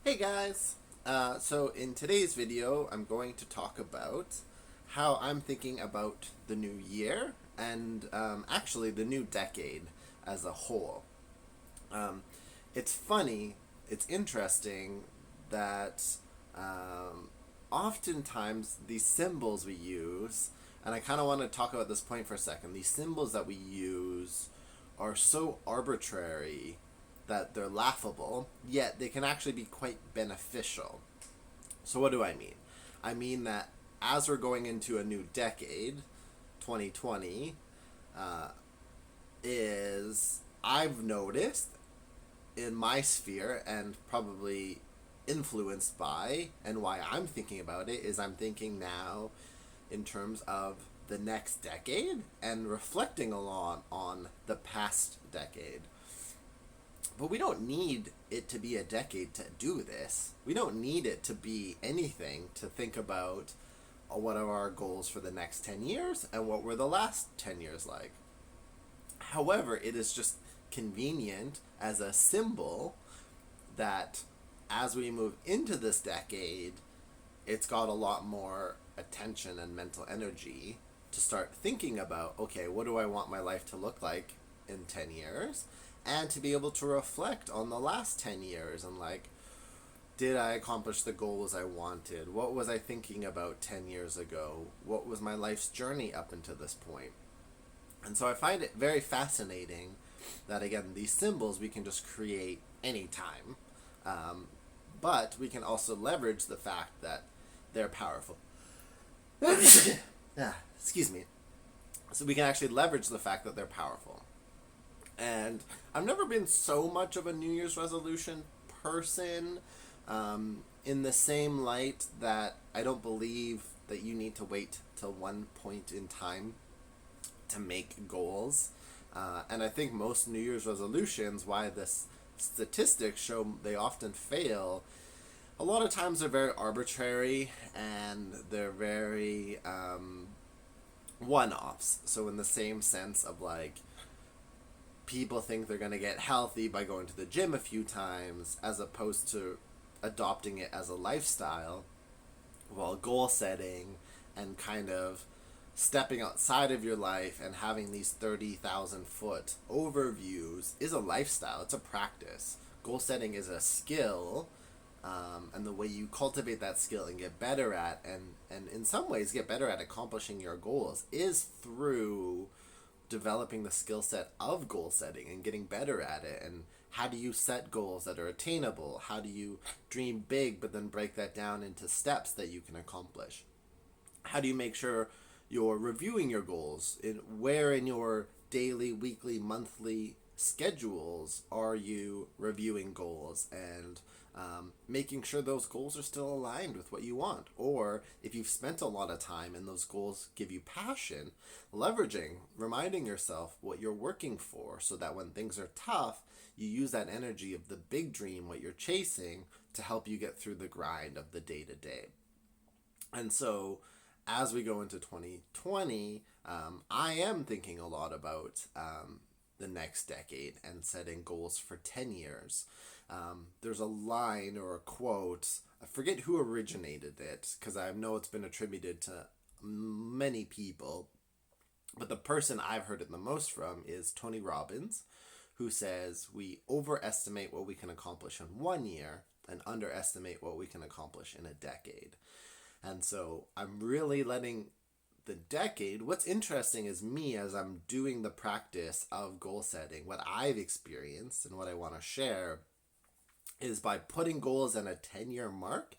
Hey guys! So in today's video, I'm going to talk about how I'm thinking about the new year and actually the new decade as a whole. Um, it's funny, it's interesting that um, oftentimes these symbols we use, and I kind of want to talk about this point for a second, these symbols that we use are so arbitrary that they're laughable, yet they can actually be quite beneficial. So, what do I mean? I mean that as we're going into a new decade, 2020, uh, is I've noticed in my sphere and probably influenced by, and why I'm thinking about it is I'm thinking now in terms of the next decade and reflecting a lot on the past decade. But we don't need it to be a decade to do this. We don't need it to be anything to think about what are our goals for the next 10 years and what were the last 10 years like. However, it is just convenient as a symbol that as we move into this decade, it's got a lot more attention and mental energy to start thinking about, okay, what do I want my life to look like in 10 years? And to be able to reflect on the last 10 years and like, did I accomplish the goals I wanted? What was I thinking about 10 years ago? What was my life's journey up until this point? And so I find it very fascinating that, again, these symbols we can just create anytime. Um, but we can also leverage the fact that they're powerful. Excuse me. So we can actually leverage the fact that they're powerful. And I've never been so much of a New Year's resolution person, in the same light that I don't believe that you need to wait till one point in time to make goals. And I think most New Year's resolutions, why this statistics show they often fail, a lot of times they're very arbitrary and they're very one-offs. So in the same sense of like, people think they're going to get healthy by going to the gym a few times as opposed to adopting it as a lifestyle, while goal setting and kind of stepping outside of your life and having these 30,000 foot overviews is a lifestyle. It's a practice. Goal setting is a skill, and the way you cultivate that skill and get better at, and in some ways get better at accomplishing your goals, is through developing the skill set of goal setting and getting better at it. And how do you set goals that are attainable? How do you dream big but then break that down into steps that you can accomplish? How do you make sure you're reviewing your goals? Where in your daily, weekly, monthly schedules are you reviewing goals and making sure those goals are still aligned with what you want? Or if you've spent a lot of time and those goals give you passion, leveraging, reminding yourself what you're working for so that when things are tough, you use that energy of the big dream, what you're chasing, to help you get through the grind of the day to day. And so as we go into 2020, I am thinking a lot about the next decade and setting goals for 10 years. There's a line or a quote, I forget who originated it because I know it's been attributed to many people, but the person I've heard it the most from is Tony Robbins, who says we overestimate what we can accomplish in 1 year and underestimate what we can accomplish in a decade. And so I'm really letting the decade, what's interesting is me as I'm doing the practice of goal setting, what I've experienced and what I want to share is by putting goals at a 10-year mark,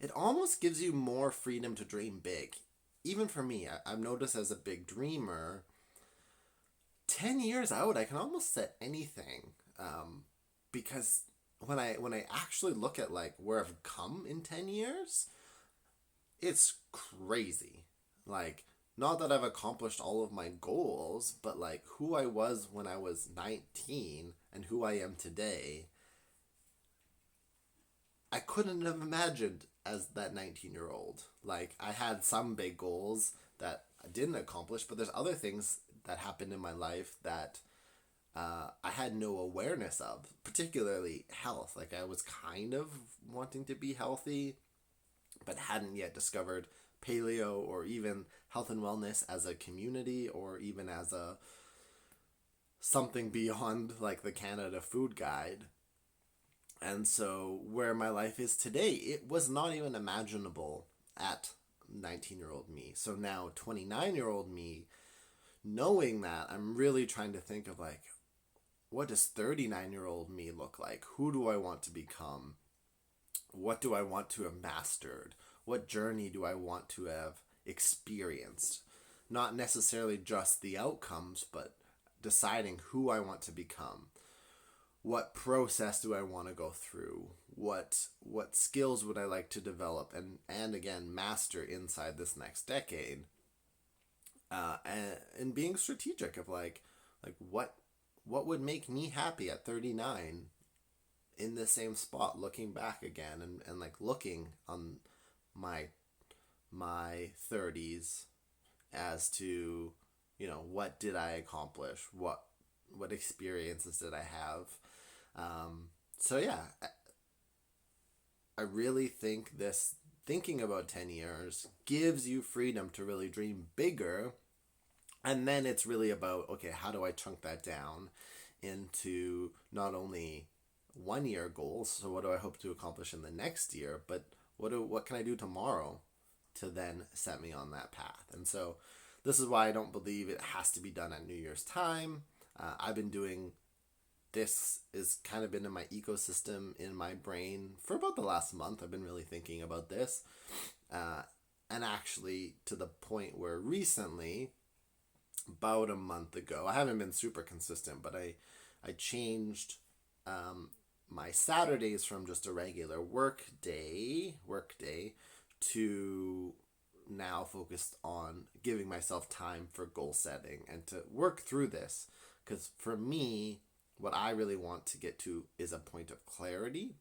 it almost gives you more freedom to dream big. Even for me, I've noticed as a big dreamer, 10 years out, I can almost set anything, because when I actually look at like where I've come in 10 years, it's crazy. Like, not that I've accomplished all of my goals, but like who I was when I was 19 and who I am today, I couldn't have imagined as that 19-year-old. Like, I had some big goals that I didn't accomplish, but there's other things that happened in my life that I had no awareness of, particularly health. Like I was kind of wanting to be healthy, but hadn't yet discovered paleo or even health and wellness as a community or even as a something beyond like the Canada Food Guide. And so where my life is today, it was not even imaginable at 19-year-old me. So now 29-year-old me, knowing that, I'm really trying to think of like, what does 39-year-old me look like? Who do I want to become? What do I want to have mastered? What journey do I want to have experienced? Not necessarily just the outcomes, but deciding who I want to become. What process do I want to go through? What skills would I like to develop and again master inside this next decade? And being strategic of like what would make me happy at 39 in the same spot, looking back again and like looking on my 30s as to, what did I accomplish? What experiences did I have? So yeah, I really think this thinking about 10 years gives you freedom to really dream bigger. And then it's really about, okay, how do I chunk that down into not only 1 year goals, so what do I hope to accomplish in the next year, but what can I do tomorrow to then set me on that path? And so this is why I don't believe it has to be done at New Year's time. I've been doing this is kind of been in my ecosystem in my brain for about the last month. I've been really thinking about this. And actually to the point where recently, about a month ago, I haven't been super consistent, but I changed my Saturdays from just a regular work day to now focused on giving myself time for goal setting and to work through this. Because for me, what I really want to get to is a point of clarity.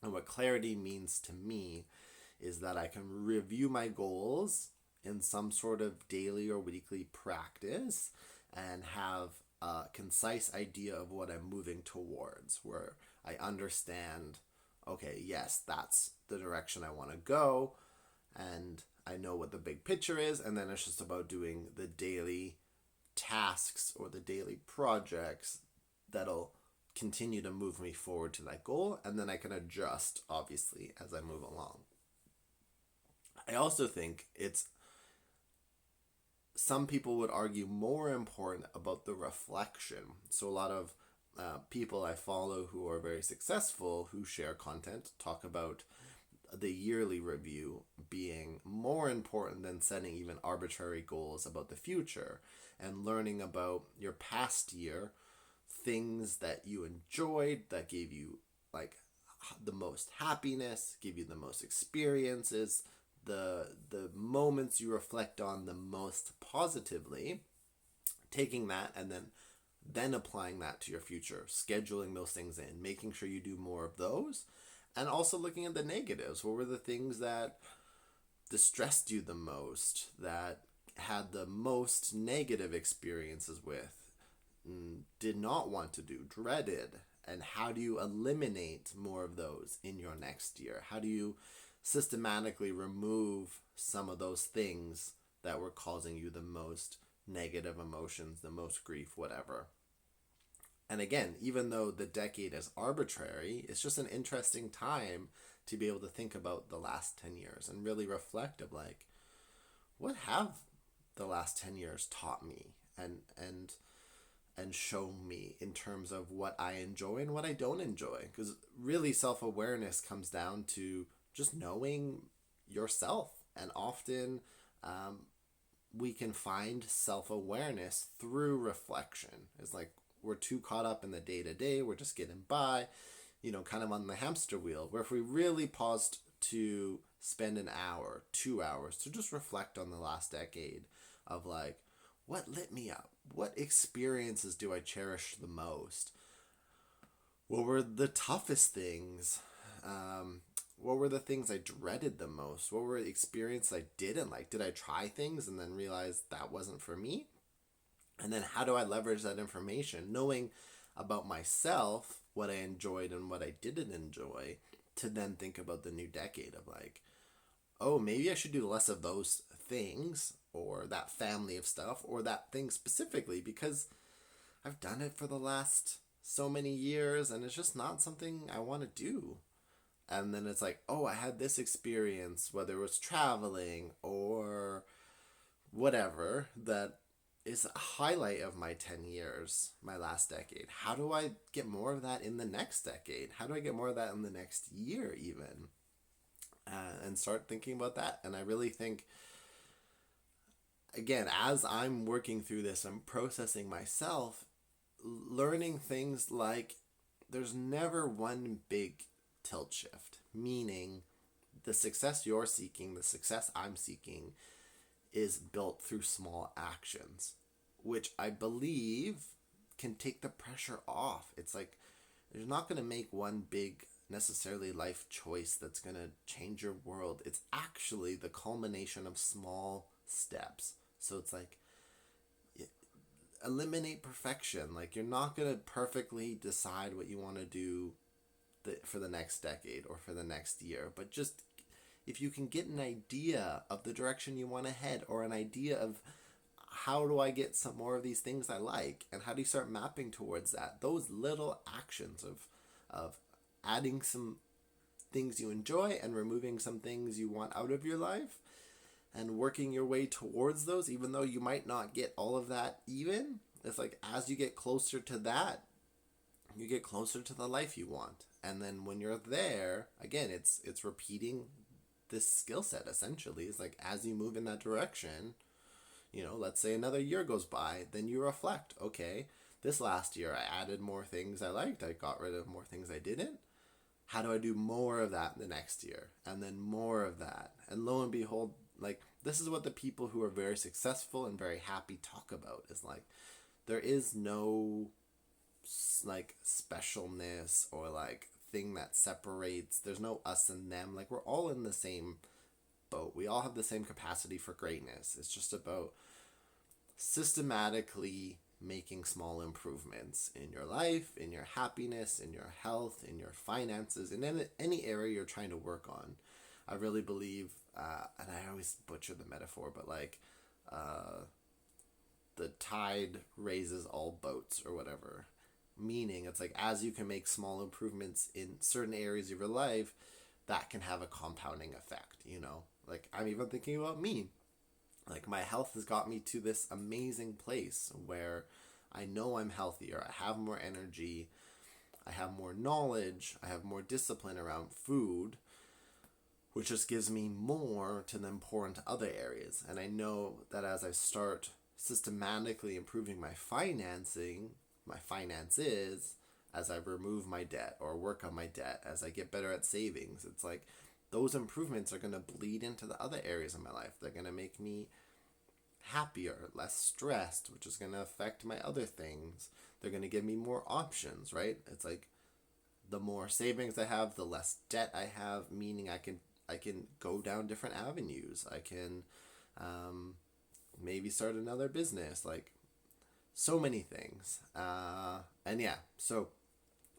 And what clarity means to me is that I can review my goals in some sort of daily or weekly practice and have a concise idea of what I'm moving towards, where I understand, okay, yes, that's the direction I want to go, and I know what the big picture is, and then it's just about doing the daily tasks or the daily projects that'll continue to move me forward to that goal, and then I can adjust, obviously, as I move along. I also think it's, some people would argue, more important about the reflection. So a lot of people I follow who are very successful, who share content, talk about the yearly review being more important than setting even arbitrary goals about the future, and learning about your past year, things that you enjoyed, that gave you like the most happiness, give you the most experiences, the moments you reflect on the most positively, taking that and then applying that to your future, scheduling those things in, making sure you do more of those, and also looking at the negatives. What were the things that distressed you the most, that had the most negative experiences with, did not want to do, dreaded, and how do you eliminate more of those in your next year? How do you systematically remove some of those things that were causing you the most negative emotions, the most grief, whatever? And again, even though the decade is arbitrary, it's just an interesting time to be able to think about the last 10 years and really reflect of like, what have the last 10 years taught me and shown me in terms of what I enjoy and what I don't enjoy? Because really self-awareness comes down to just knowing yourself. And often we can find self-awareness through reflection. It's like we're too caught up in the day-to-day. We're just getting by, kind of on the hamster wheel. Where if we really paused to spend an hour, 2 hours to just reflect on the last decade of like, what lit me up? What experiences do I cherish the most? What were the toughest things? What were the things I dreaded the most? What were the experiences I didn't like? Did I try things and then realize that wasn't for me? And then how do I leverage that information, knowing about myself, what I enjoyed and what I didn't enjoy, to then think about the new decade of like, oh, maybe I should do less of those things or that family of stuff or that thing specifically because I've done it for the last so many years and it's just not something I want to do. And then it's like, oh, I had this experience, whether it was traveling or whatever, that is a highlight of my 10 years, my last decade. How do I get more of that in the next decade? How do I get more of that in the next year, even? And start thinking about that. And I really think, again, as I'm working through this, I'm processing myself, learning things like there's never one big tilt shift, meaning the success you're seeking, the success I'm seeking, is built through small actions, which I believe can take the pressure off. It's like you're not going to make one big necessarily life choice that's going to change your world. It's actually the culmination of small steps. So it's like eliminate perfection. Like you're not going to perfectly decide what you want to do for the next decade or for the next year, but just if you can get an idea of the direction you want to head or an idea of how do I get some more of these things I like and how do you start mapping towards that, those little actions of adding some things you enjoy and removing some things you want out of your life and working your way towards those, even though you might not get all of that even, it's like as you get closer to that, you get closer to the life you want. And then when you're there, again, it's repeating this skill set essentially. Is like as you move in that direction, let's say another year goes by, then you reflect, okay, this last year I added more things I liked, I got rid of more things I didn't. How do I do more of that the next year? And then more of that. And lo and behold, like this is what the people who are very successful and very happy talk about, is like there is no like specialness or like thing that separates. There's no us and them. Like we're all in the same boat. We all have the same capacity for greatness. It's just about systematically making small improvements in your life, in your happiness, in your health, in your finances, in any area you're trying to work on. I really believe, and I always butcher the metaphor, but like the tide raises all boats or whatever. Meaning it's like as you can make small improvements in certain areas of your life, that can have a compounding effect, Like I'm even thinking about me. Like my health has got me to this amazing place where I know I'm healthier, I have more energy, I have more knowledge, I have more discipline around food, which just gives me more to then pour into other areas. And I know that as I start systematically improving my finances, as I remove my debt or work on my debt, as I get better at savings, it's like those improvements are going to bleed into the other areas of my life. They're going to make me happier, less stressed, which is going to affect my other things. They're going to give me more options, right? It's like the more savings I have, the less debt I have, meaning I can go down different avenues. I can maybe start another business, like so many things. And yeah, so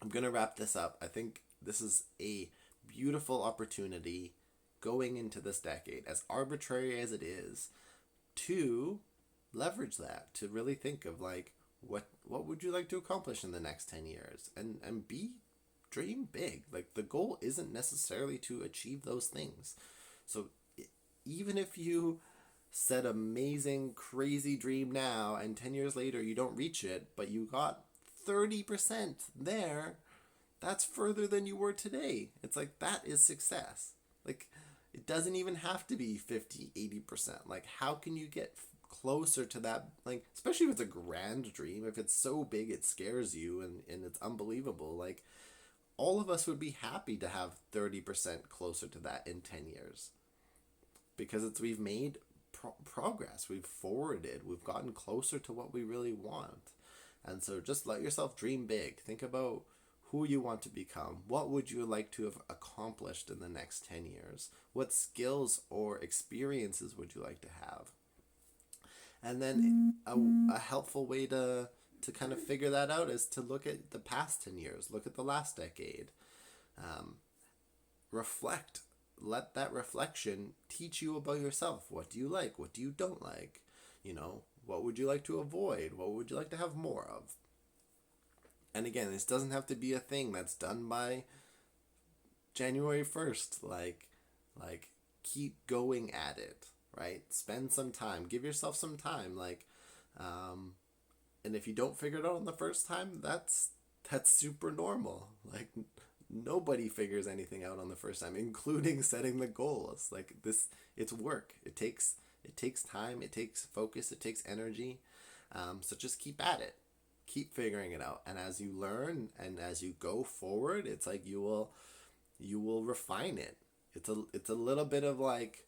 I'm going to wrap this up. I think this is a beautiful opportunity going into this decade, as arbitrary as it is, to leverage that, to really think of like, what would you like to accomplish in the next 10 years? And dream big. Like the goal isn't necessarily to achieve those things. So even if you set amazing, crazy dream now and 10 years later you don't reach it, but you got 30% there, that's further than you were today. It's like that is success. Like it doesn't even have to be 50, 80%. Like how can you get closer to that? Like especially if it's a grand dream, if it's so big it scares you and it's unbelievable. Like all of us would be happy to have 30% closer to that in 10 years. Because we've made progress, we've forwarded, we've gotten closer to what we really want. And so just let yourself dream big. Think about who you want to become. What would you like to have accomplished in the next 10 years? What skills or experiences would you like to have? And then a helpful way to kind of figure that out is to look at the past 10 years, look at the last decade, reflect. Let that reflection teach you about yourself. What do you like? What do you don't like? What would you like to avoid? What would you like to have more of? And again, this doesn't have to be a thing that's done by January 1st. Like keep going at it, right? Spend some time. Give yourself some time. And if you don't figure it out on the first time, that's super normal. Like nobody figures anything out on the first time, including setting the goals. Like this, it's work. It takes time. It takes focus. It takes energy. So just keep at it. Keep figuring it out. And as you learn and as you go forward, it's like you will refine it. It's a little bit of like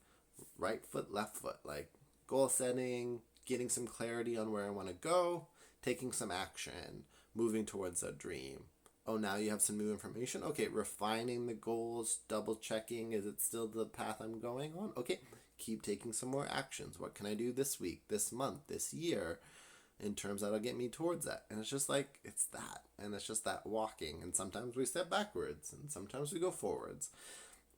right foot, left foot, like goal setting, getting some clarity on where I want to go, taking some action, moving towards a dream. Oh, now you have some new information. Okay, refining the goals, double checking, is it still the path I'm going on? Okay, keep taking some more actions. What can I do this week, this month, this year in terms that'll get me towards that? And it's just like, it's that. And it's just that walking. And sometimes we step backwards and sometimes we go forwards.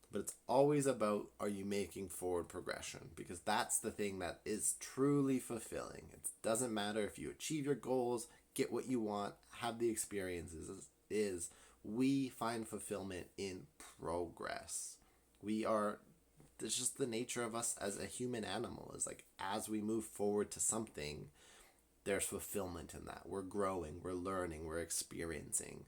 But it's always about, are you making forward progression? Because that's the thing that is truly fulfilling. It doesn't matter if you achieve your goals, get what you want, have the experiences. We find fulfillment in progress. It's just the nature of us as a human animal, is like as we move forward to something, there's fulfillment in that. We're growing, we're learning, we're experiencing.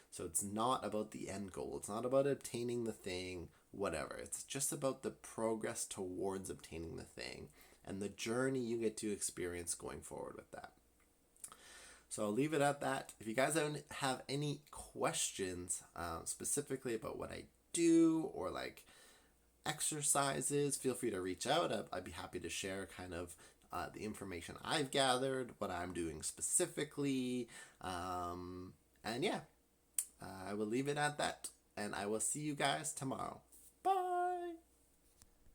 So it's not about the end goal. It's not about obtaining the thing, whatever. It's just about the progress towards obtaining the thing and the journey you get to experience going forward with that. So I'll leave it at that. If you guys don't have any questions specifically about what I do or like exercises, feel free to reach out. I'd be happy to share kind of the information I've gathered, what I'm doing specifically. And yeah, I will leave it at that. And I will see you guys tomorrow.